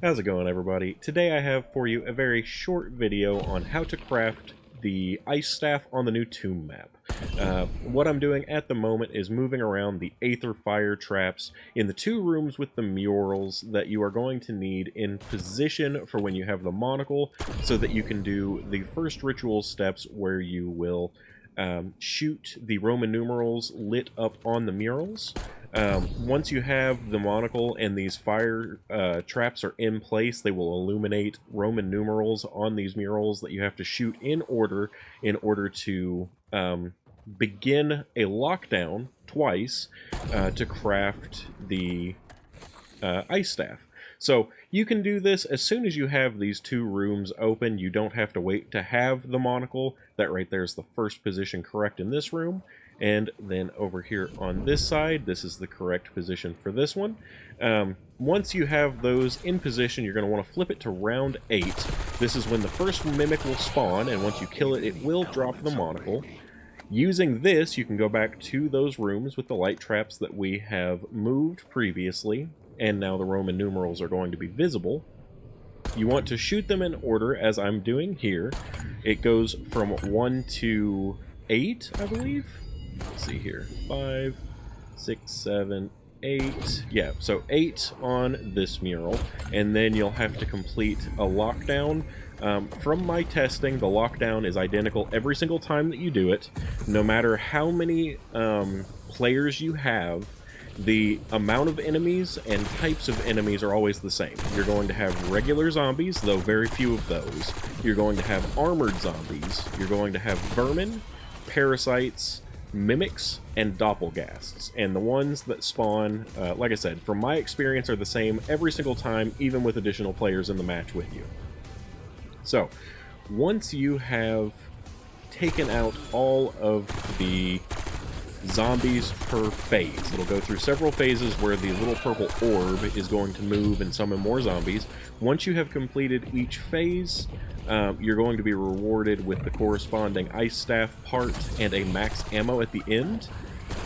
How's it going, everybody? Today I have for you a very short video on how to craft the ice staff on the new tomb map. What I'm doing at the moment is moving around the Aether Fire traps in the two rooms with the murals that you are going to need in position for when you have the monocle, so that you can do the first ritual steps where you will shoot the Roman numerals lit up on the murals. Once you have the monocle and these fire traps are in place, they will illuminate Roman numerals on these murals that you have to shoot in order to begin a lockdown twice to craft the ice staff. So you can do this as soon as you have these two rooms open. You don't have to wait to have the monocle. That right there is the first position correct in this room. And then over here on this side, this is the correct position for this one. Once you have those in position, you're going to want to flip it to round 8. This is when the first mimic will spawn, and once you kill it, it will drop the monocle. Using this, you can go back to those rooms with the light traps that we have moved previously, and now the Roman numerals are going to be visible. You want to shoot them in order, as I'm doing here. It goes from 1 to 8, I believe. Let's see here. 5, 6, 7, 8. Yeah, so 8 on this mural, and then you'll have to complete a lockdown. From my testing, the lockdown is identical every single time that you do it. No matter how many players you have, the amount of enemies and types of enemies are always the same. You're going to have regular zombies, though very few of those. You're going to have armored zombies. You're going to have vermin, parasites, mimics, and doppelgasts. And the ones that spawn, like I said, from my experience, are the same every single time, even with additional players in the match with you. So, once you have taken out all of the zombies per phase, it'll go through several phases where the little purple orb is going to move and summon more zombies. Once you have completed each phase, you're going to be rewarded with the corresponding ice staff part and a max ammo at the end.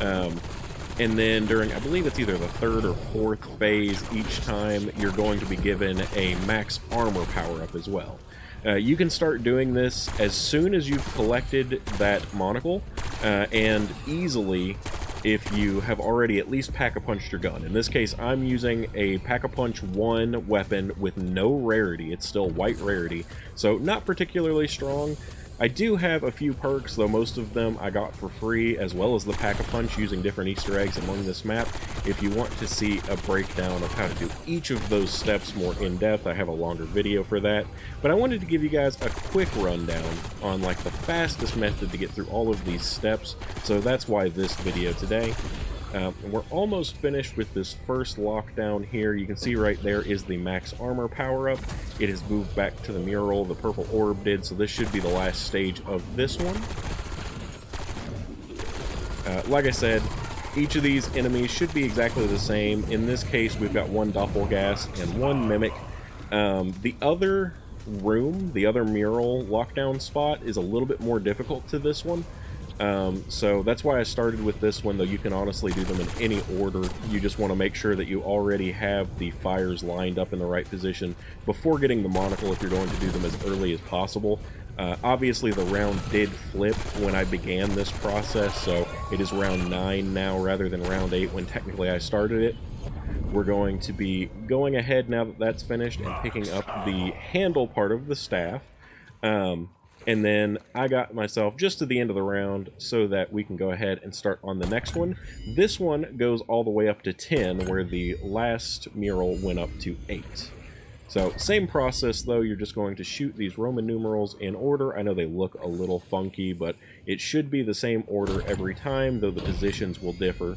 And then during, I believe it's either the third or fourth phase, each time you're going to be given a max armor power-up as well. You can start doing this as soon as you've collected that monocle, and easily if you have already at least Pack-a-Punched your gun. In this case, I'm using a Pack-a-Punch 1 weapon with no rarity. It's still white rarity, so not particularly strong. I do have a few perks, though most of them I got for free, as well as the Pack-a-Punch using different Easter eggs among this map. If you want to see a breakdown of how to do each of those steps more in-depth, I have a longer video for that. But I wanted to give you guys a quick rundown on like the fastest method to get through all of these steps, so that's why this video today. We're almost finished with this first lockdown here. You can see right there is the max armor power-up. It has moved back to the mural, the purple orb did, so this should be the last stage of this one. Like I said, each of these enemies should be exactly the same. In this case, we've got one doppelgast and one mimic. The other room, the other mural lockdown spot, is a little bit more difficult to this one. So that's why I started with this one, though you can honestly do them in any order. You just want to make sure that you already have the fires lined up in the right position before getting the monocle if you're going to do them as early as possible. Obviously the round did flip when I began this process, so it is round 9 now rather than round 8 when technically I started it. We're going to be going ahead now that that's finished and picking up the handle part of the staff. And then I got myself just to the end of the round so that we can go ahead and start on the next one. This one goes all the way up to 10, where the last mural went up to 8. So, same process though, you're just going to shoot these Roman numerals in order. I know they look a little funky, but it should be the same order every time, though the positions will differ.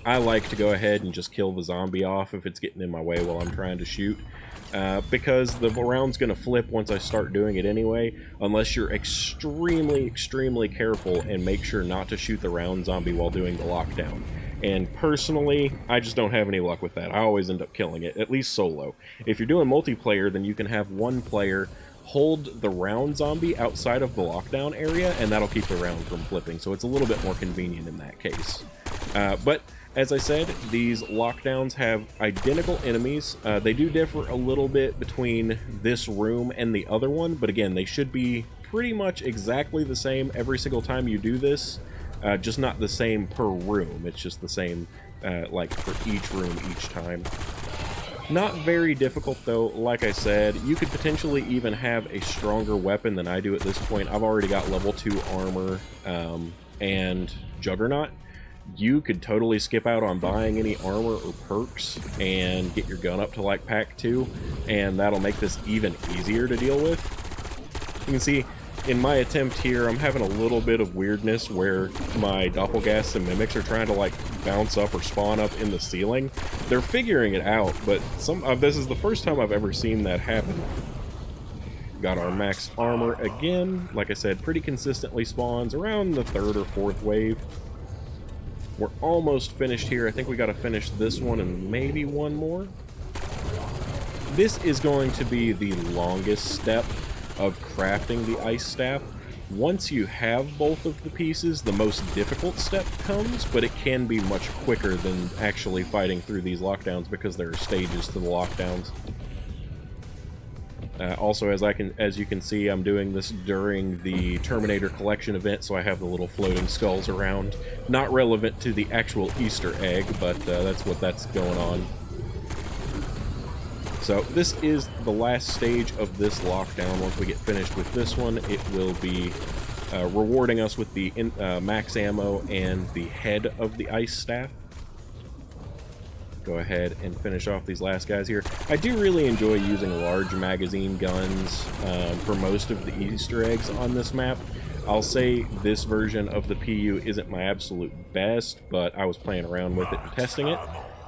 I like to go ahead and just kill the zombie off if it's getting in my way while I'm trying to shoot. Because the round's going to flip once I start doing it anyway, unless you're extremely, extremely careful and make sure not to shoot the round zombie while doing the lockdown. And personally, I just don't have any luck with that. I always end up killing it, at least solo. If you're doing multiplayer, then you can have one player hold the round zombie outside of the lockdown area, and that'll keep the round from flipping, so it's a little bit more convenient in that case. But as I said, these lockdowns have identical enemies. They do differ a little bit between this room and the other one, but again, they should be pretty much exactly the same every single time you do this, just not the same per room. It's just the same, like, for each room each time. Not very difficult, though. Like I said, you could potentially even have a stronger weapon than I do at this point. I've already got level 2 armor and Juggernaut. You could totally skip out on buying any armor or perks and get your gun up to like pack 2, and that'll make this even easier to deal with. You can see in my attempt here, I'm having a little bit of weirdness where my doppelgasts and mimics are trying to like bounce up or spawn up in the ceiling. They're figuring it out, but this is the first time I've ever seen that happen. Got our max armor again. Like I said, pretty consistently spawns around the 3rd or 4th wave. We're almost finished here. I think we got to finish this one and maybe one more. This is going to be the longest step of crafting the ice staff. Once you have both of the pieces, the most difficult step comes, but it can be much quicker than actually fighting through these lockdowns because there are stages to the lockdowns. Also, as you can see, I'm doing this during the Terminator Collection event, so I have the little floating skulls around. Not relevant to the actual Easter egg, but that's going on. So this is the last stage of this lockdown. Once we get finished with this one, it will be rewarding us with the max ammo and the head of the ice staff. Go ahead and finish off these last guys here. I do really enjoy using large magazine guns for most of the Easter eggs on this map. I'll say this version of the PU isn't my absolute best, but I was playing around with it and testing it.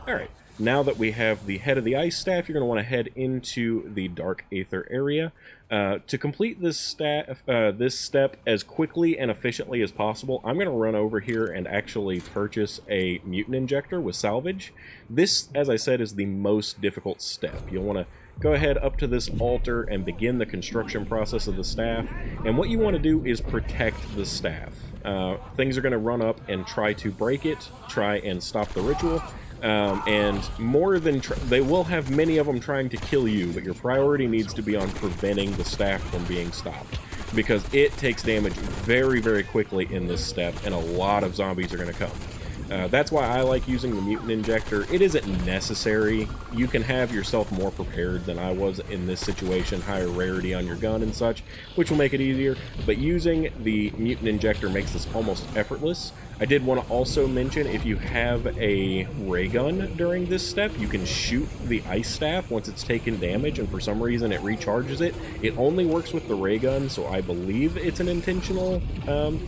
Alright, now that we have the head of the ice staff, you're going to want to head into the Dark Aether area. To complete this step as quickly and efficiently as possible, I'm going to run over here and actually purchase a mutant injector with salvage. This, as I said, is the most difficult step. You'll want to go ahead up to this altar and begin the construction process of the staff. And what you want to do is protect the staff. Things are going to run up and try to break it, try and stop the ritual. And more than they will have many of them trying to kill you, but your priority needs to be on preventing the staff from being stopped, because it takes damage very, very quickly in this step, and a lot of zombies are going to come. That's why I like using the mutant injector. It isn't necessary. You can have yourself more prepared than I was in this situation, higher rarity on your gun and such, which will make it easier, but using the mutant injector makes this almost effortless. I did want to also mention, if you have a ray gun during this step, you can shoot the ice staff once it's taken damage, and for some reason it recharges it. It only works with the ray gun, so I believe it's an intentional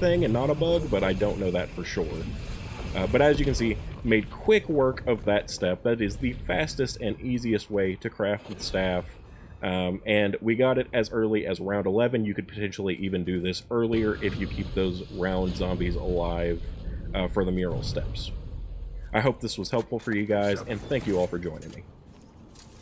thing and not a bug, but I don't know that for sure. But as you can see, made quick work of that step. That is the fastest and easiest way to craft the staff. And we got it as early as round 11. You could potentially even do this earlier if you keep those round zombies alive for the mural steps. I hope this was helpful for you guys, and thank you all for joining me.